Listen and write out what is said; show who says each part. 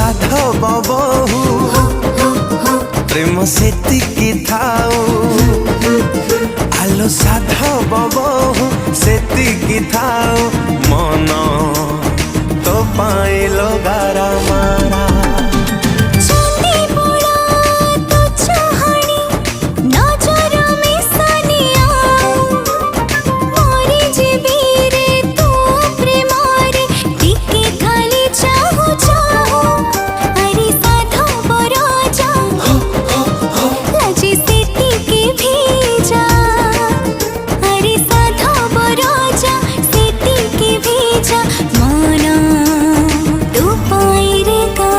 Speaker 1: साधव बहु प्रेम सेतिकी थाऊ आलो साधव बहु सेतिकी थाऊ मन तो पाइलो गारा मारा।